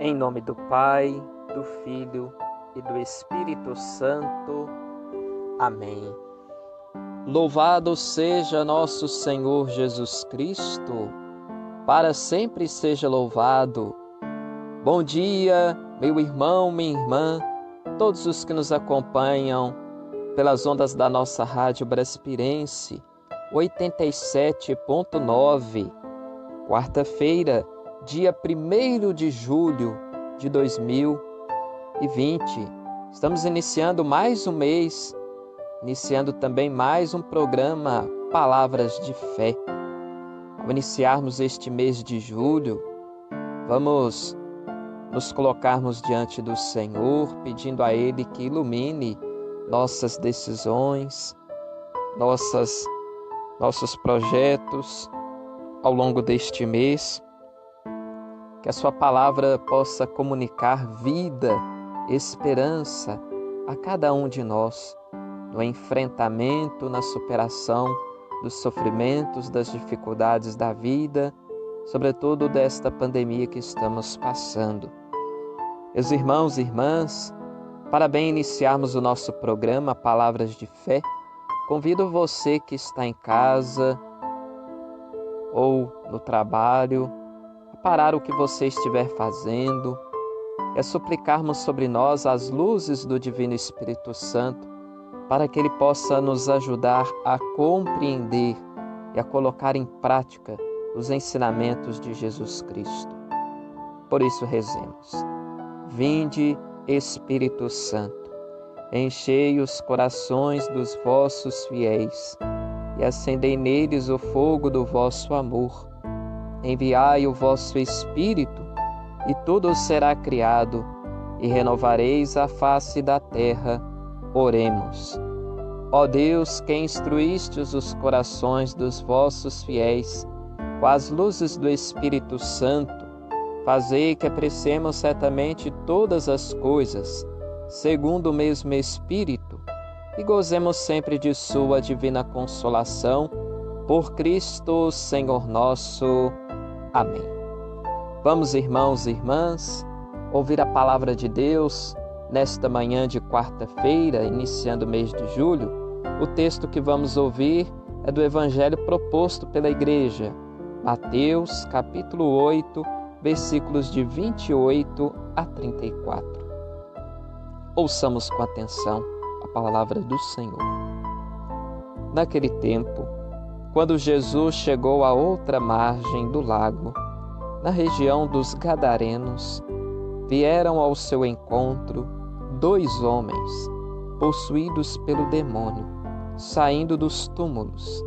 Em nome do Pai, do Filho e do Espírito Santo. Amém. Louvado seja nosso Senhor Jesus Cristo, para sempre seja louvado. Bom dia, meu irmão, minha irmã, todos os que nos acompanham pelas ondas da nossa Rádio Braspirense 87.9, quarta-feira, dia 1º de julho de 2020. Estamos iniciando mais um mês, iniciando também mais um programa Palavras de Fé. Ao iniciarmos este mês de julho, vamos nos colocarmos diante do Senhor, pedindo a Ele que ilumine nossas decisões, nossos projetos ao longo deste mês, que a sua palavra possa comunicar vida, esperança a cada um de nós, no enfrentamento, na superação dos sofrimentos, das dificuldades da vida, sobretudo desta pandemia que estamos passando. Meus irmãos e irmãs, para bem iniciarmos o nosso programa Palavras de Fé, convido você que está em casa ou no trabalho a parar o que você estiver fazendo, é suplicarmos sobre nós as luzes do Divino Espírito Santo, para que Ele possa nos ajudar a compreender e a colocar em prática os ensinamentos de Jesus Cristo. Por isso rezemos. Vinde, Espírito Santo, enchei os corações dos vossos fiéis e acendei neles o fogo do vosso amor. Enviai o vosso Espírito e tudo será criado e renovareis a face da terra. Oremos. Ó Deus, que instruístes os corações dos vossos fiéis com as luzes do Espírito Santo, fazei que apreciemos certamente todas as coisas, segundo o mesmo Espírito, e gozemos sempre de sua divina consolação, por Cristo Senhor nosso. Amém. Vamos, irmãos e irmãs, ouvir a palavra de Deus nesta manhã de quarta-feira, iniciando o mês de julho. O texto que vamos ouvir é do Evangelho proposto pela Igreja, Mateus, capítulo 8, versículos de 28 a 34. Ouçamos com atenção a palavra do Senhor. Naquele tempo, quando Jesus chegou à outra margem do lago, na região dos Gadarenos, vieram ao seu encontro 2 homens, possuídos pelo demônio, saindo dos túmulos.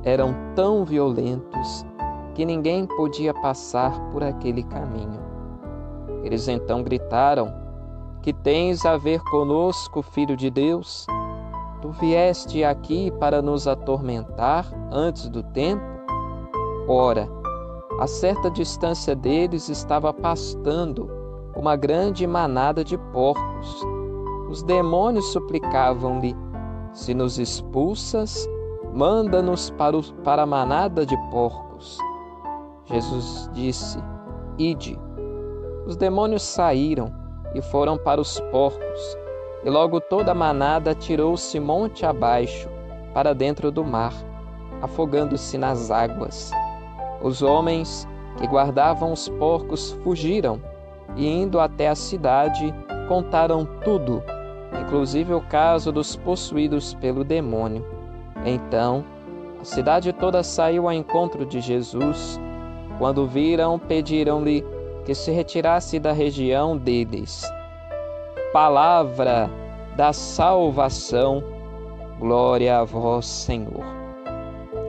Eram tão violentos que ninguém podia passar por aquele caminho. Eles então gritaram: Que tens a ver conosco, Filho de Deus? Tu vieste aqui para nos atormentar antes do tempo? Ora, a certa distância deles estava pastando uma grande manada de porcos. Os demônios suplicavam-lhe: Se nos expulsas, manda-nos para a manada de porcos. Jesus disse: Ide. Os demônios saíram e foram para os porcos, e logo toda a manada atirou-se monte abaixo, para dentro do mar, afogando-se nas águas. Os homens que guardavam os porcos fugiram, e indo até a cidade, contaram tudo, inclusive o caso dos possuídos pelo demônio. Então, a cidade toda saiu ao encontro de Jesus. Quando o viram, pediram-lhe que se retirasse da região deles. Palavra da salvação. Glória a vós, Senhor.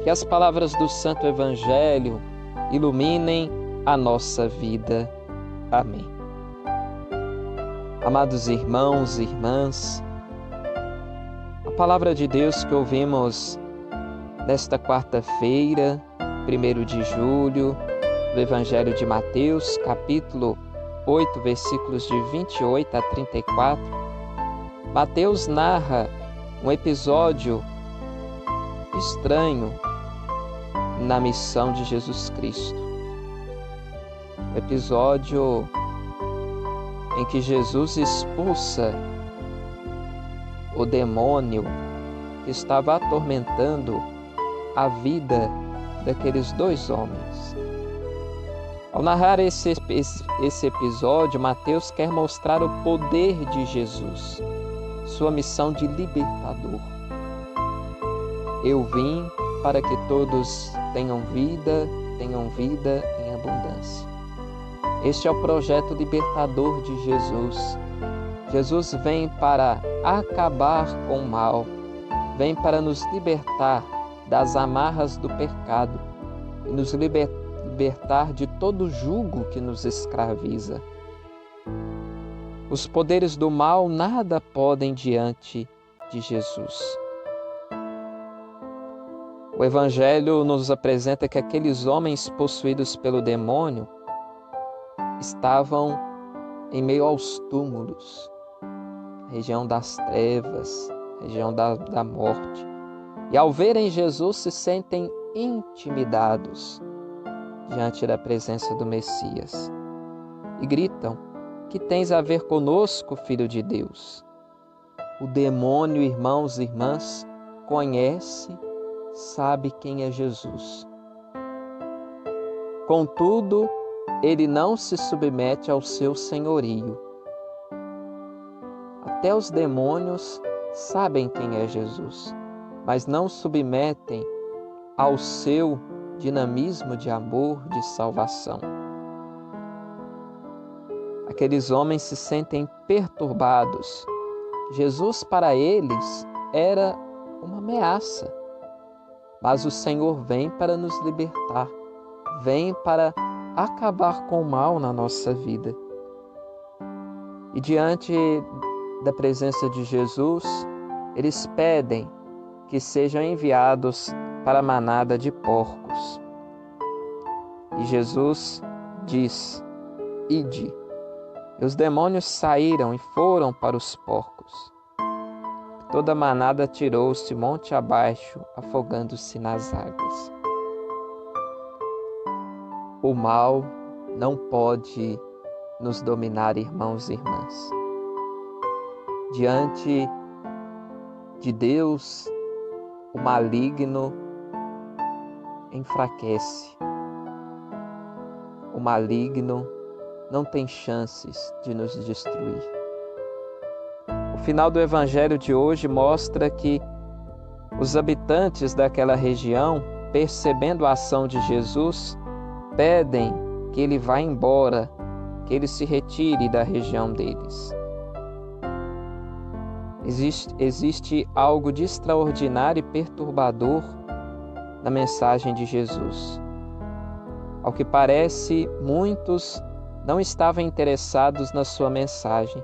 Que as palavras do Santo Evangelho iluminem a nossa vida. Amém. Amados irmãos e irmãs, a palavra de Deus que ouvimos nesta quarta-feira, 1º de julho, do Evangelho de Mateus, capítulo 8, versículos de 28 a 34, Mateus narra um episódio estranho na missão de Jesus Cristo. Um episódio em que Jesus expulsa o demônio que estava atormentando a vida daqueles dois homens. Ao narrar esse episódio, Mateus quer mostrar o poder de Jesus, sua missão de libertador. Eu vim para que todos tenham vida em abundância. Este é o projeto libertador de Jesus. Jesus vem para acabar com o mal, vem para nos libertar das amarras do pecado e nos libertar de todo jugo que nos escraviza. Os poderes do mal nada podem diante de Jesus. O Evangelho nos apresenta que aqueles homens possuídos pelo demônio estavam em meio aos túmulos, região das trevas, região da morte. E ao verem Jesus se sentem intimidados diante da presença do Messias e gritam: "Que tens a ver conosco, Filho de Deus?" O demônio, irmãos e irmãs, conhece, sabe quem é Jesus. Contudo, ele não se submete ao seu senhorio. Até os demônios sabem quem é Jesus, mas não submetem ao seu dinamismo de amor, de salvação. Aqueles homens se sentem perturbados. Jesus para eles era uma ameaça, mas o Senhor vem para nos libertar, vem para acabar com o mal na nossa vida. E diante da presença de Jesus, eles pedem que sejam enviados para a manada de porcos. E Jesus diz: "Ide." E os demônios saíram e foram para os porcos. Toda a manada atirou-se monte abaixo, afogando-se nas águas. O mal não pode nos dominar, irmãos e irmãs. Diante de Deus, o maligno enfraquece. O maligno não tem chances de nos destruir. O final do Evangelho de hoje mostra que os habitantes daquela região, percebendo a ação de Jesus, pedem que ele vá embora, que ele se retire da região deles. Existe algo de extraordinário e perturbador na mensagem de Jesus. Ao que parece, muitos não estavam interessados na sua mensagem.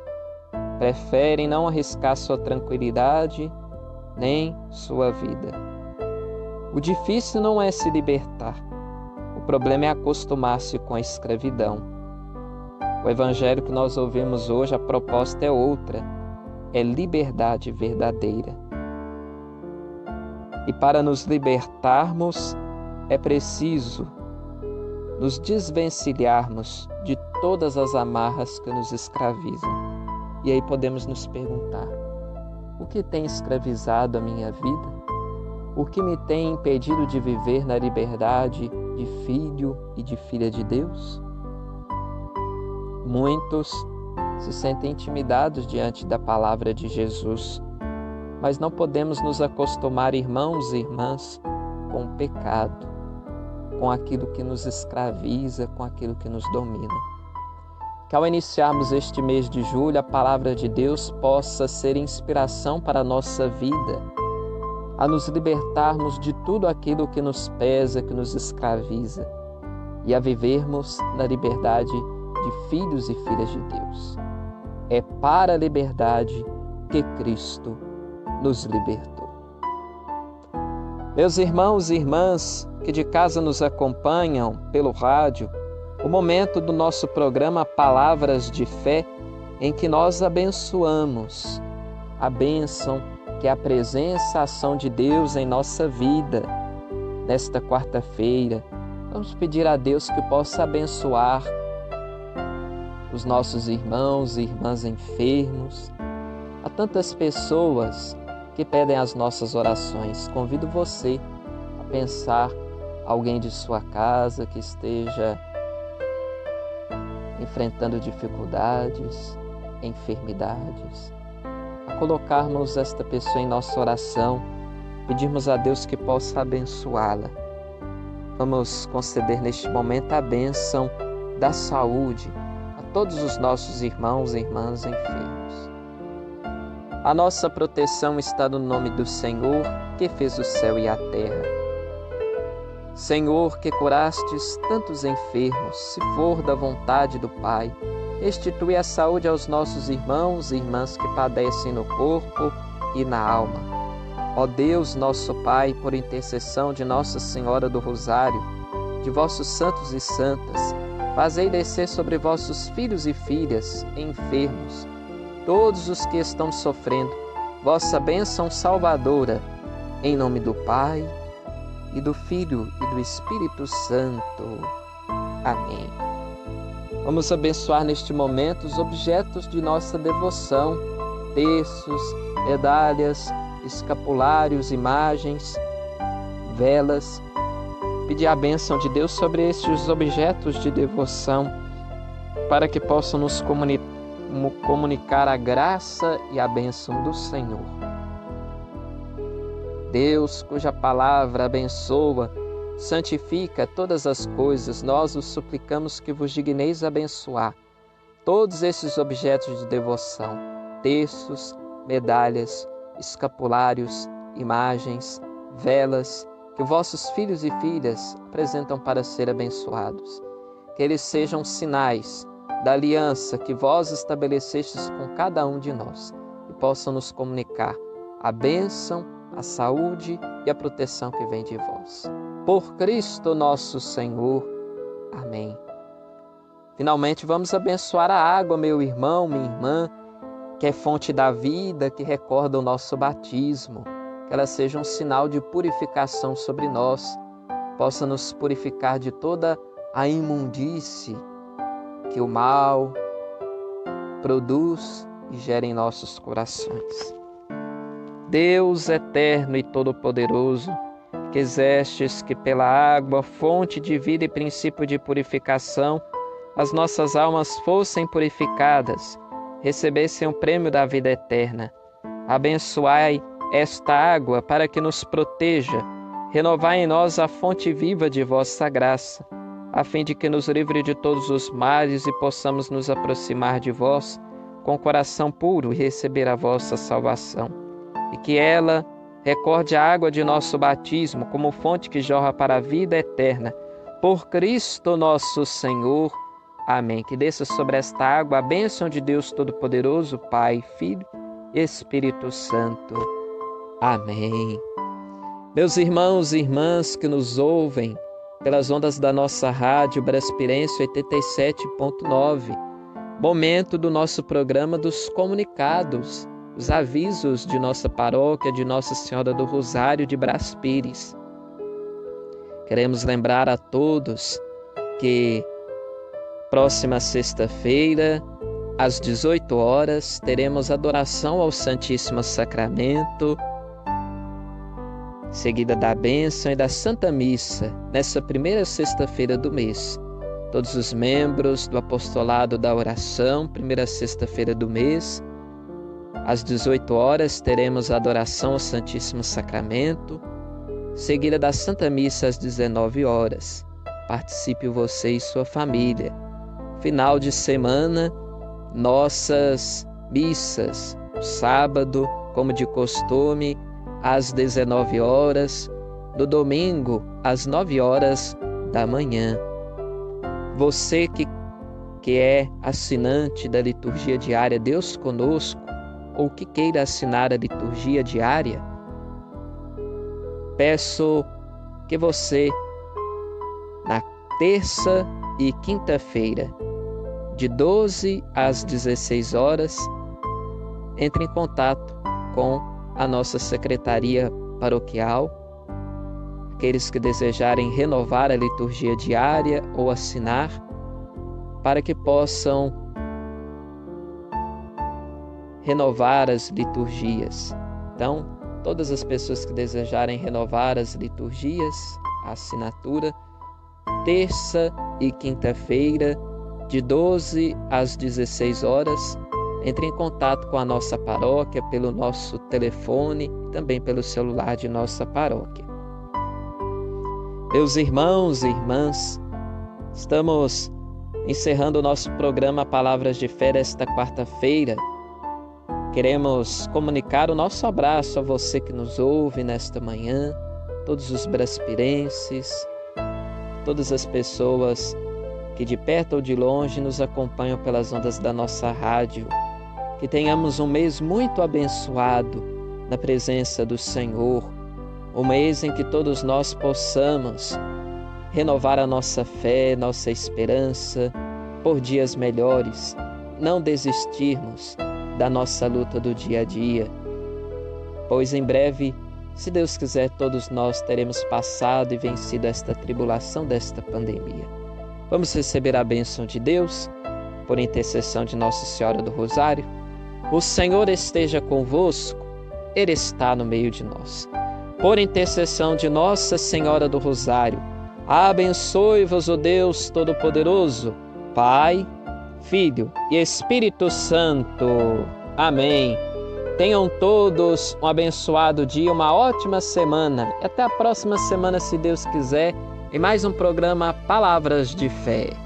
Preferem não arriscar sua tranquilidade nem sua vida. O difícil não é se libertar. O problema é acostumar-se com a escravidão. O Evangelho que nós ouvimos hoje, a proposta é outra. É liberdade verdadeira. E para nos libertarmos, é preciso nos desvencilharmos de todas as amarras que nos escravizam. E aí podemos nos perguntar: o que tem escravizado a minha vida? O que me tem impedido de viver na liberdade de filho e de filha de Deus? Muitos se sentem intimidados diante da palavra de Jesus, mas não podemos nos acostumar, irmãos e irmãs, com o pecado, com aquilo que nos escraviza, com aquilo que nos domina. Que ao iniciarmos este mês de julho, a palavra de Deus possa ser inspiração para a nossa vida, a nos libertarmos de tudo aquilo que nos pesa, que nos escraviza, e a vivermos na liberdade de filhos e filhas de Deus. É para a liberdade que Cristo nos libertou. Meus irmãos e irmãs que de casa nos acompanham pelo rádio, o momento do nosso programa Palavras de Fé, em que nós abençoamos a bênção que é a presença, a ação de Deus em nossa vida. Nesta quarta-feira, vamos pedir a Deus que possa abençoar os nossos irmãos e irmãs enfermos, a tantas pessoas que pedem as nossas orações. Convido você a pensar alguém de sua casa que esteja enfrentando dificuldades, enfermidades, a colocarmos esta pessoa em nossa oração, pedirmos a Deus que possa abençoá-la. Vamos conceder neste momento a bênção da saúde a todos os nossos irmãos e irmãs enfermos. A nossa proteção está no nome do Senhor, que fez o céu e a terra. Senhor, que curastes tantos enfermos, se for da vontade do Pai, restitui a saúde aos nossos irmãos e irmãs que padecem no corpo e na alma. Ó Deus, nosso Pai, por intercessão de Nossa Senhora do Rosário, de vossos santos e santas, fazei descer sobre vossos filhos e filhas enfermos, todos os que estão sofrendo, vossa bênção salvadora, em nome do Pai, e do Filho e do Espírito Santo. Amém. Vamos abençoar neste momento os objetos de nossa devoção, terços, medalhas, escapulários, imagens, velas. Pedir a bênção de Deus sobre estes objetos de devoção, para que possam nos comunicar a graça e a bênção do Senhor. Deus, cuja palavra abençoa, santifica todas as coisas, nós os suplicamos que vos digneis abençoar todos esses objetos de devoção, terços, medalhas, escapulários, imagens, velas, que vossos filhos e filhas apresentam para ser abençoados. Que eles sejam sinais da aliança que vós estabelecestes com cada um de nós e possam nos comunicar a bênção, a saúde e a proteção que vem de vós. Por Cristo nosso Senhor. Amém. Finalmente vamos abençoar a água, meu irmão, minha irmã, que é fonte da vida, que recorda o nosso batismo. Que ela seja um sinal de purificação sobre nós, possa nos purificar de toda a imundície que o mal produz e gera em nossos corações. Deus eterno e todo-poderoso, que quisestes que pela água, fonte de vida e princípio de purificação, as nossas almas fossem purificadas, recebessem o prêmio da vida eterna. Abençoai esta água para que nos proteja, renovai em nós a fonte viva de vossa graça, a fim de que nos livre de todos os males e possamos nos aproximar de vós com coração puro e receber a vossa salvação. E que ela recorde a água de nosso batismo como fonte que jorra para a vida eterna. Por Cristo nosso Senhor. Amém. Que desça sobre esta água a bênção de Deus Todo-Poderoso, Pai, Filho e Espírito Santo. Amém. Meus irmãos e irmãs que nos ouvem pelas ondas da nossa rádio Braspirense 87.9, momento do nosso programa dos comunicados, os avisos de nossa paróquia, de Nossa Senhora do Rosário de Brás Pires. Queremos lembrar a todos que próxima sexta-feira, às 18 horas, teremos adoração ao Santíssimo Sacramento, seguida da bênção e da Santa Missa, nessa primeira sexta-feira do mês. Todos os membros do Apostolado da Oração, primeira sexta-feira do mês, às 18 horas, teremos a adoração ao Santíssimo Sacramento, seguida da Santa Missa às 19 horas. Participe você e sua família. Final de semana, nossas missas. Sábado, como de costume, às 19 horas. No domingo, às 9 horas da manhã. Você que é assinante da liturgia diária Deus Conosco, ou que queira assinar a liturgia diária, peço que você, na terça e quinta-feira, de 12 às 16 horas, entre em contato com a nossa secretaria paroquial. Aqueles que desejarem renovar a liturgia diária ou assinar, para que possam renovar as liturgias. Então, todas as pessoas que desejarem renovar as liturgias, a assinatura, terça e quinta-feira, de 12 às 16 horas, entre em contato com a nossa paróquia pelo nosso telefone e também pelo celular de nossa paróquia. Meus irmãos e irmãs, estamos encerrando o nosso programa Palavras de Fé desta quarta-feira. Queremos comunicar o nosso abraço a você que nos ouve nesta manhã, todos os braspirenses, todas as pessoas que de perto ou de longe nos acompanham pelas ondas da nossa rádio. Que tenhamos um mês muito abençoado na presença do Senhor, um mês em que todos nós possamos renovar a nossa fé, nossa esperança por dias melhores, não desistirmos da nossa luta do dia a dia, pois em breve, se Deus quiser, todos nós teremos passado e vencido esta tribulação desta pandemia. Vamos receber a bênção de Deus, por intercessão de Nossa Senhora do Rosário. O Senhor esteja convosco, Ele está no meio de nós. Por intercessão de Nossa Senhora do Rosário, abençoe-vos o Deus Todo-Poderoso, Pai, Filho e Espírito Santo. Amém. Tenham todos um abençoado dia, uma ótima semana. E até a próxima semana, se Deus quiser, em mais um programa Palavras de Fé.